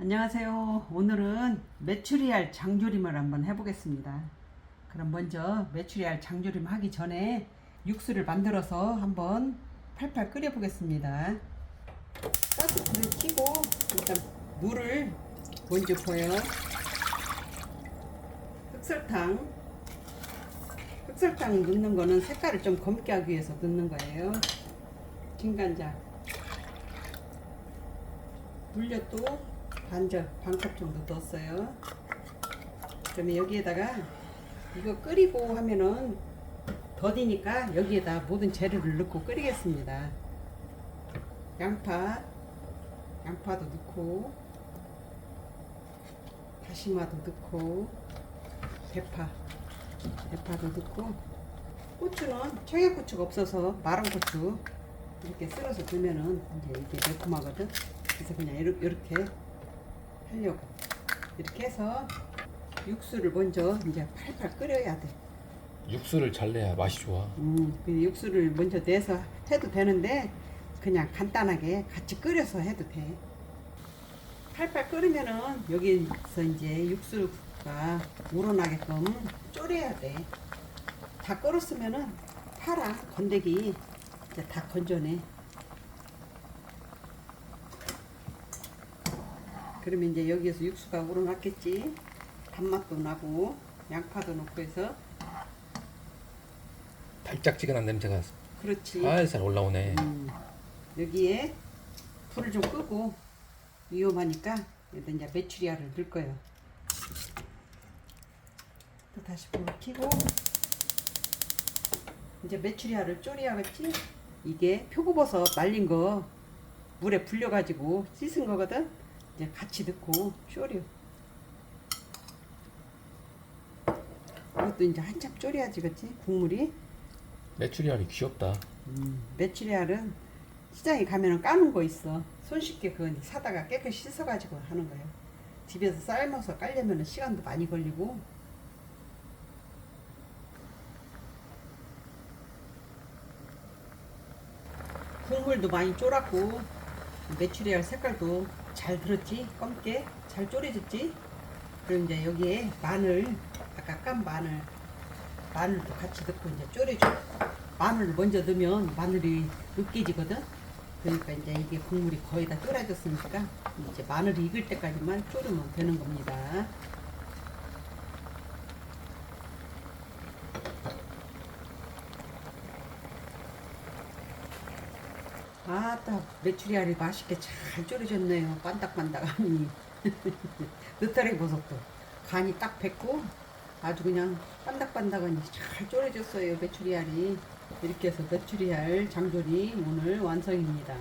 안녕하세요. 오늘은 메추리알 장조림을 한번 해보겠습니다. 그럼 먼저 메추리알 장조림 하기 전에 육수를 만들어서 한번 팔팔 끓여 보겠습니다. 가스불을 켜고 일단 물을 먼저 부어요. 흑설탕 넣는 거는 색깔을 좀 검게 하기 위해서 넣는 거예요. 진간장, 물엿도 반컵 정도 넣었어요. 그러면 여기에다가 이거 끓이고 하면은 더디니까 여기에다 모든 재료를 넣고 끓이겠습니다. 양파도 넣고, 다시마도 넣고, 대파도 넣고, 고추는 청양고추가 없어서 마른 고추 이렇게 썰어서 넣으면은 이제 이게 매콤하거든. 그래서 그냥 이렇게 하려고 이렇게 해서 육수를 먼저 이제 팔팔 끓여야 돼. 육수를 잘 내야 맛이 좋아. 그 육수를 먼저 내서 해도 되는데 그냥 간단하게 같이 끓여서 해도 돼. 팔팔 끓으면은 여기서 이제 육수가 우러나게끔 졸여야 돼. 다 끓었으면은 파라 건더기 이제 다 건져내. 그러면 이제 여기에서 육수가 우러났겠지. 단맛도 나고 양파도 넣고 해서 달짝지근한 냄새가 그렇지. 살살 올라오네. 여기에 불을 좀 끄고 위험하니까 여기다 이제 메추리알을 넣을 거예요. 또 다시 불을 켜고 이제 메추리알을 졸여야겠지. 이게 표고버섯 말린 거 물에 불려가지고 씻은 거거든. 이제 같이 넣고 졸여. 이것도 이제 한참 졸여야지, 그렇지? 국물이. 메추리알이 귀엽다. 메추리알은 시장에 가면은 까는 거 있어. 손쉽게 그건 사다가 깨끗이 씻어가지고 하는 거예요. 집에서 삶아서 깔려면 시간도 많이 걸리고. 국물도 많이 졸았고 메추리알 색깔도 잘 들었지? 검게 잘 졸여졌지? 그럼 이제 여기에 마늘, 아까 깐 마늘도 같이 넣고 이제 졸여줘. 마늘을 먼저 넣으면 마늘이 으깨지거든. 그러니까 이제 이게 국물이 거의 다 졸여졌으니까 이제 마늘이 익을 때까지만 졸이면 되는 겁니다. 아따, 메추리알이 맛있게 잘 졸여졌네요. 반딱반딱하니. 느타리 버섯도 간이 딱 뱄고 아주 그냥 반딱반딱하니 잘 졸여졌어요. 메추리알이. 이렇게 해서 메추리알 장조림 오늘 완성입니다.